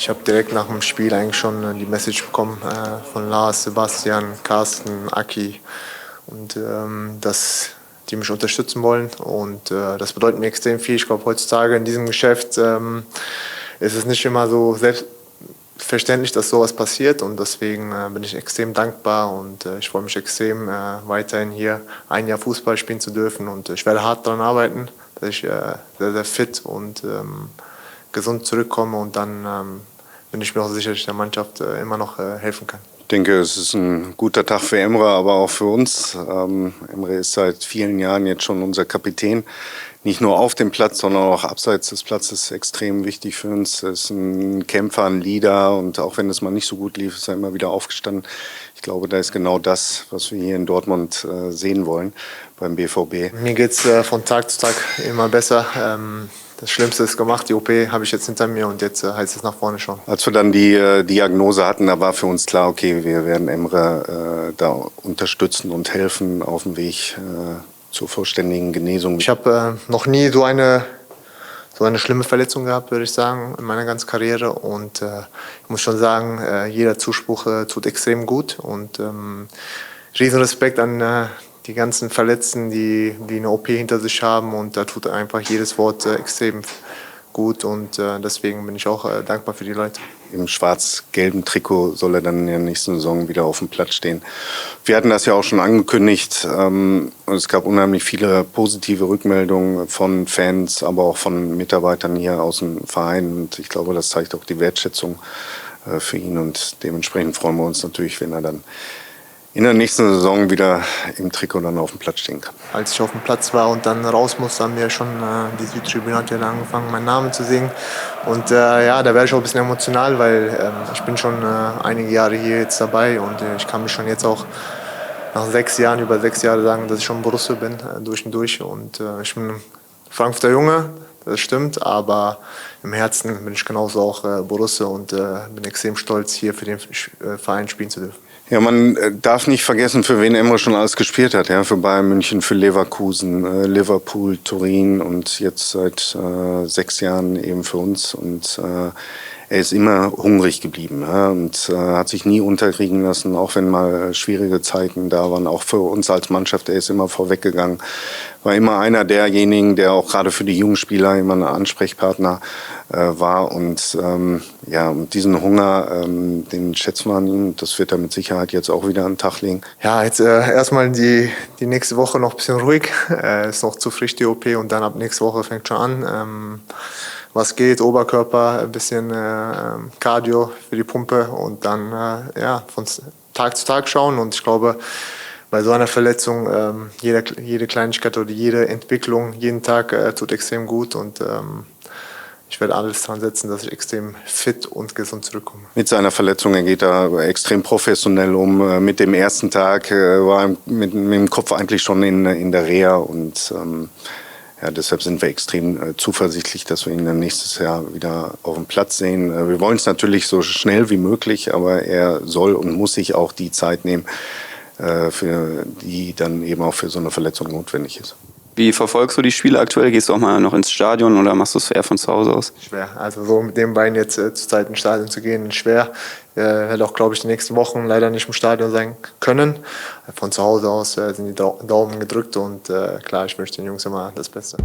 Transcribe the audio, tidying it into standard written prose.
Ich habe direkt nach dem Spiel eigentlich schon die Message bekommen von Lars, Sebastian, Carsten, Aki und dass die mich unterstützen wollen und das bedeutet mir extrem viel. Ich glaube, heutzutage in diesem Geschäft ist es nicht immer so selbstverständlich, dass sowas passiert und deswegen bin ich extrem dankbar und ich freue mich extrem, weiterhin hier ein Jahr Fußball spielen zu dürfen und ich werde hart daran arbeiten, dass ich sehr, sehr fit und gesund zurückkomme und dann bin ich mir auch sicher, dass ich der Mannschaft immer noch helfen kann. Ich denke, es ist ein guter Tag für Emre, aber auch für uns. Emre ist seit vielen Jahren jetzt schon unser Kapitän. Nicht nur auf dem Platz, sondern auch abseits des Platzes extrem wichtig für uns. Er ist ein Kämpfer, ein Leader und auch wenn es mal nicht so gut lief, ist er immer wieder aufgestanden. Ich glaube, da ist genau das, was wir hier in Dortmund sehen wollen beim BVB. Mir geht es von Tag zu Tag immer besser. Das Schlimmste ist gemacht, die OP habe ich jetzt hinter mir und jetzt heißt es nach vorne schauen. Als wir dann die Diagnose hatten, da war für uns klar, okay, wir werden Emre da unterstützen und helfen auf dem Weg zur vollständigen Genesung. Ich habe noch nie so eine schlimme Verletzung gehabt, würde ich sagen, in meiner ganzen Karriere und ich muss schon sagen, jeder Zuspruch tut extrem gut und riesen Respekt an die ganzen Verletzten, die eine OP hinter sich haben und da tut einfach jedes Wort extrem gut und deswegen bin ich auch dankbar für die Leute. Im schwarz-gelben Trikot soll er dann in der nächsten Saison wieder auf dem Platz stehen. Wir hatten das ja auch schon angekündigt und es gab unheimlich viele positive Rückmeldungen von Fans, aber auch von Mitarbeitern hier aus dem Verein und ich glaube, das zeigt auch die Wertschätzung für ihn und dementsprechend freuen wir uns natürlich, wenn er dann in der nächsten Saison wieder im Trikot dann auf dem Platz stehen kann. Als ich auf dem Platz war und dann raus musste, haben wir schon, die Südtribüne hat ja dann angefangen, meinen Namen zu singen. Und ja, da werde ich auch ein bisschen emotional, weil ich bin schon einige Jahre hier jetzt dabei und ich kann mich schon jetzt auch nach über 6 Jahre sagen, dass ich schon Borusse bin, durch und durch. Und ich bin ein Frankfurter Junge, das stimmt, aber im Herzen bin ich genauso auch Borusse und bin extrem stolz, hier für den Verein spielen zu dürfen. Ja, man darf nicht vergessen, für wen Emre schon alles gespielt hat. Ja, für Bayern München, für Leverkusen, Liverpool, Turin und jetzt seit 6 Jahren eben für uns. Und er ist immer hungrig geblieben, ja, und hat sich nie unterkriegen lassen, auch wenn mal schwierige Zeiten da waren. Auch für uns als Mannschaft, er ist immer vorweggegangen. War immer einer derjenigen, der auch gerade für die jungen Spieler immer ein Ansprechpartner war. Und ja, und diesen Hunger, den schätzen wir an ihm. Das wird er mit Sicherheit jetzt auch wieder an den Tag legen. Ja, jetzt erstmal die nächste Woche noch ein bisschen ruhig. Ist noch zu frisch die OP und dann ab nächste Woche fängt schon an. Was geht, Oberkörper, ein bisschen Cardio für die Pumpe und dann ja, von Tag zu Tag schauen. Und ich glaube, bei so einer Verletzung, jede Kleinigkeit oder jede Entwicklung, jeden Tag tut extrem gut und ich werde alles dran setzen, dass ich extrem fit und gesund zurückkomme. Mit seiner Verletzung, er geht da extrem professionell um. Mit dem ersten Tag war er mit dem Kopf eigentlich schon in der Reha und ja, deshalb sind wir extrem zuversichtlich, dass wir ihn dann nächstes Jahr wieder auf dem Platz sehen. Wir wollen es natürlich so schnell wie möglich, aber er soll und muss sich auch die Zeit nehmen, für die dann eben auch für so eine Verletzung notwendig ist. Wie verfolgst du die Spiele aktuell? Gehst du auch mal noch ins Stadion oder machst du es eher von zu Hause aus? Schwer. Also so mit dem Bein jetzt zur Zeit ins Stadion zu gehen, schwer. Werde auch, glaube ich, die nächsten Wochen leider nicht im Stadion sein können. Von zu Hause aus sind die Daumen gedrückt und klar, ich wünsche den Jungs immer das Beste.